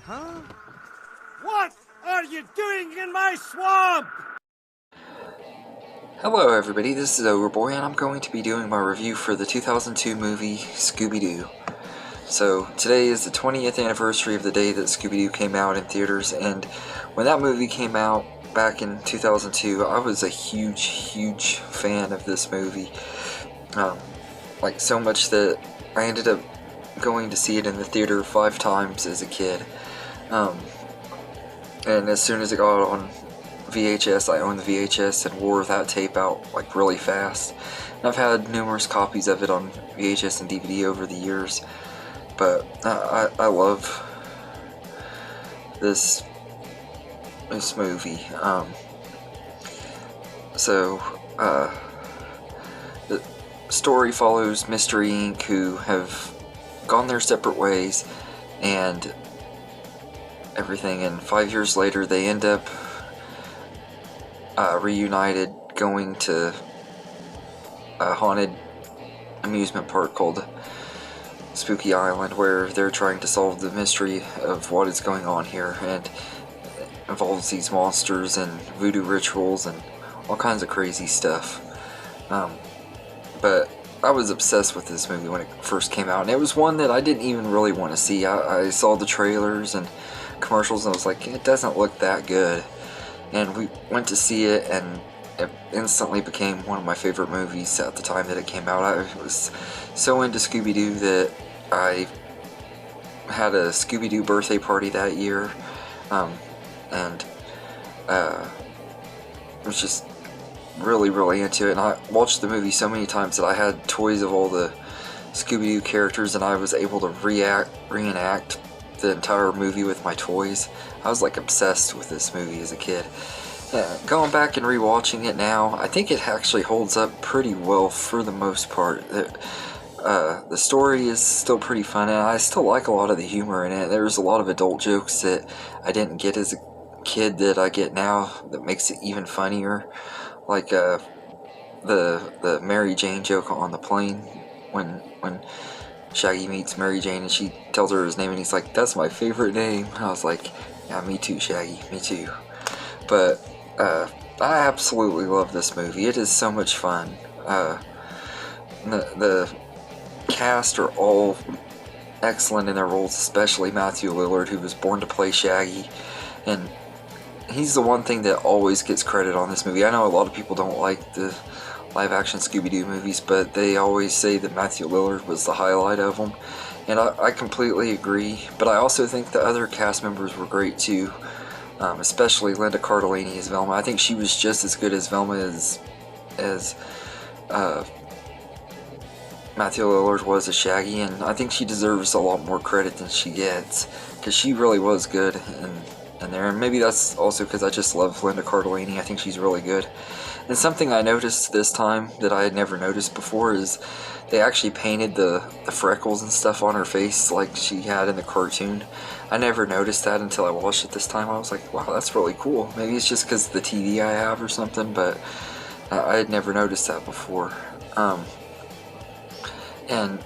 Huh? What are you doing in my swamp? Hello everybody, this is Overboy and I'm going to be doing my review for the 2002 movie Scooby-Doo. So today is the 20th anniversary of the day that Scooby-Doo came out in theaters, and when that movie came out back in 2002, I was a huge fan of this movie. Like so much that I ended up going to see it in the theater 5 times as a kid. And as soon as it got on VHS, I owned the VHS and wore that tape out like really fast. And I've had numerous copies of it on VHS and DVD over the years, but I love this movie. The story follows Mystery Inc., who have gone their separate ways and everything, and 5 years later they end up reunited, going to a haunted amusement park called Spooky Island, where they're trying to solve the mystery of what is going on here, and it involves these monsters and voodoo rituals and all kinds of crazy stuff. But I was obsessed with this movie when it first came out, and it was one that I didn't even really want to see. I saw the trailers and commercials and I was like, it doesn't look that good. And we went to see it, and it instantly became one of my favorite movies at the time that it came out. I was so into Scooby-Doo that I had a Scooby-Doo birthday party that year, and was just really into it. And I watched the movie so many times that I had toys of all the Scooby-Doo characters, and I was able to reenact the entire movie with my toys. I was like obsessed with this movie as a kid. Going back and rewatching it now, I think it actually holds up pretty well for the most part. The story is still pretty fun, and I still like a lot of the humor in it. There's a lot of adult jokes that I didn't get as a kid that I get now that makes it even funnier. Like the Mary Jane joke on the plane when Shaggy meets Mary Jane and she tells her his name and he's like, "That's my favorite name." I was like, yeah, me too, Shaggy, me too. But I absolutely love this movie. It is so much fun. The cast are all excellent in their roles, especially Matthew Lillard, who was born to play Shaggy, and he's the one thing that always gets credit on this movie. I know a lot of people don't like the live-action Scooby-Doo movies, but they always say that Matthew Lillard was the highlight of them, and I completely agree. But I also think the other cast members were great too, especially Linda Cardellini as Velma. I think she was just as good as Velma as Matthew Lillard was as Shaggy, and I think she deserves a lot more credit than she gets, because she really was good in there. And maybe that's also because I just love Linda Cardellini. I think she's really good. And something I noticed this time that I had never noticed before is they actually painted the freckles and stuff on her face like she had in the cartoon. I never noticed that until I watched it this time. I was like, wow, that's really cool. Maybe it's just because of the TV I have or something, but I had never noticed that before. And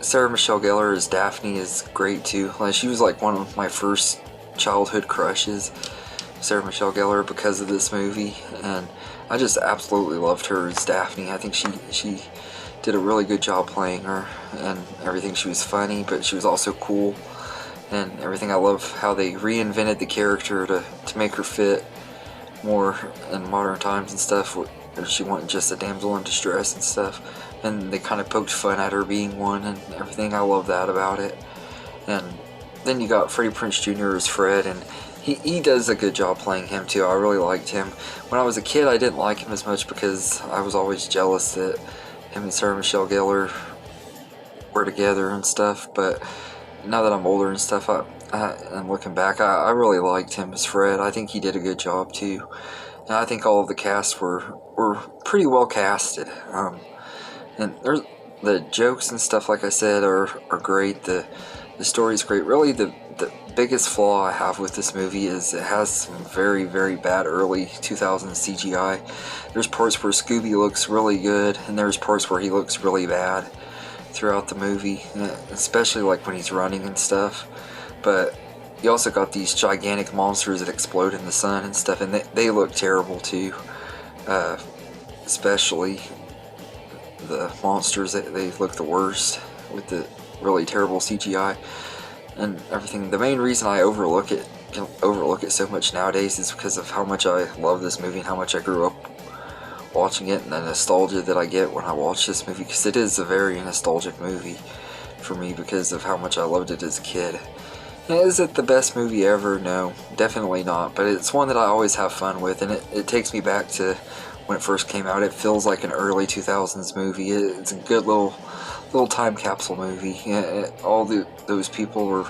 Sarah Michelle Gellar as Daphne is great too. Like, she was like one of my first childhood crushes, Sarah Michelle Gellar, because of this movie, and I just absolutely loved her as Daphne. I think she did a really good job playing her and everything. She was funny, but she was also cool and everything. I love how they reinvented the character to make her fit more in modern times and stuff, where she wasn't just a damsel in distress and stuff, and they kind of poked fun at her being one and everything. I love that about it. And then you got Freddie Prinze Jr. as Fred, and he does a good job playing him too. I really liked him. When I was a kid, I didn't like him as much because I was always jealous that him and Sarah Michelle Gellar were together and stuff. But now that I'm older and stuff, and looking back, I really liked him as Fred. I think he did a good job too. And I think all of the cast were pretty well casted. And there's the jokes and stuff, like I said, are great. The story's great. Really, the biggest flaw I have with this movie is it has some very bad early 2000s CGI. There's parts where Scooby looks really good, and there's parts where he looks really bad throughout the movie, especially like when he's running and stuff. But you also got these gigantic monsters that explode in the sun and stuff, and they look terrible too. Especially the monsters, they look the worst with the really terrible CGI and everything. The main reason I overlook it so much nowadays is because of how much I love this movie and how much I grew up watching it, and the nostalgia that I get when I watch this movie, because it is a very nostalgic movie for me because of how much I loved it as a kid. And is it the best movie ever? No, definitely not, but it's one that I always have fun with, and it takes me back to when it first came out. It feels like an early 2000s movie. It's a good little time capsule movie. All those people were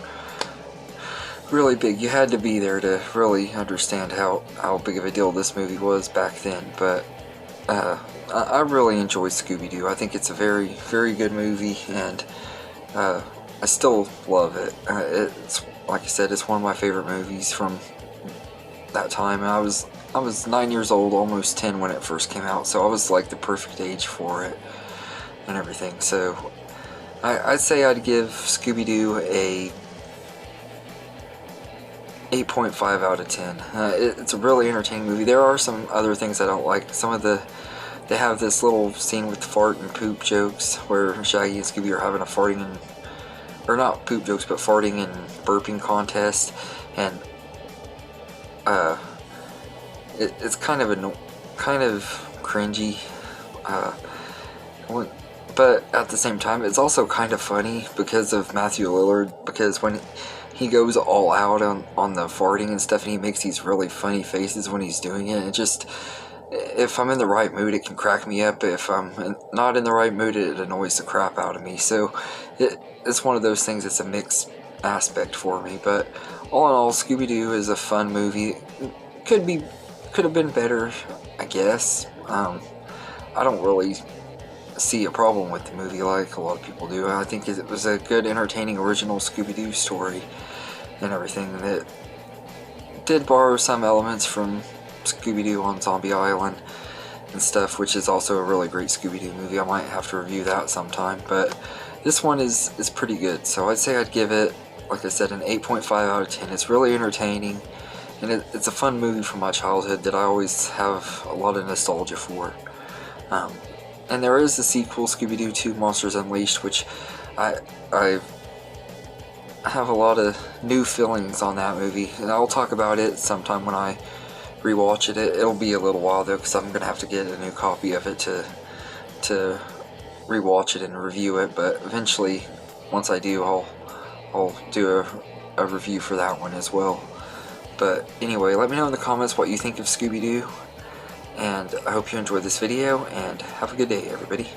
really big. You had to be there to really understand how big of a deal this movie was back then. But I really enjoy Scooby-Doo. I think it's a very, very good movie, and I still love it. It's, like I said, it's one of my favorite movies from that time. And I was 9 years old, almost 10 when it first came out, so I was like the perfect age for it and everything. So I'd say I'd give Scooby-Doo a 8.5 out of 10. It's a really entertaining movie. There are some other things I don't like. They have this little scene with fart and poop jokes where Shaggy and Scooby are having a farting and, or not poop jokes, but farting and burping contest, and it's kind of cringy, but at the same time it's also kind of funny because of Matthew Lillard, because when he goes all out on the farting and stuff, and he makes these really funny faces when he's doing it. It just, if I'm in the right mood, it can crack me up. If I'm not in the right mood, it annoys the crap out of me. So it's one of those things that's a mixed aspect for me. But all in all, Scooby-Doo is a fun movie. Could have been better, I guess. I don't really see a problem with the movie like a lot of people do. I think it was a good, entertaining, original Scooby-Doo story and everything that did borrow some elements from Scooby-Doo on Zombie Island and stuff, which is also a really great Scooby-Doo movie. I might have to review that sometime, but this one is pretty good. So I'd say I'd give it, like I said, an 8.5 out of 10. It's really entertaining, and it's a fun movie from my childhood that I always have a lot of nostalgia for. And there is a sequel, Scooby-Doo 2 Monsters Unleashed, which I have a lot of new feelings on that movie, and I'll talk about it sometime when I rewatch it. It'll be a little while though, because I'm gonna have to get a new copy of it to rewatch it and review it. But eventually, once I do, I'll do a review for that one as well. But anyway, let me know in the comments what you think of Scooby-Doo, and I hope you enjoyed this video, and have a good day, everybody.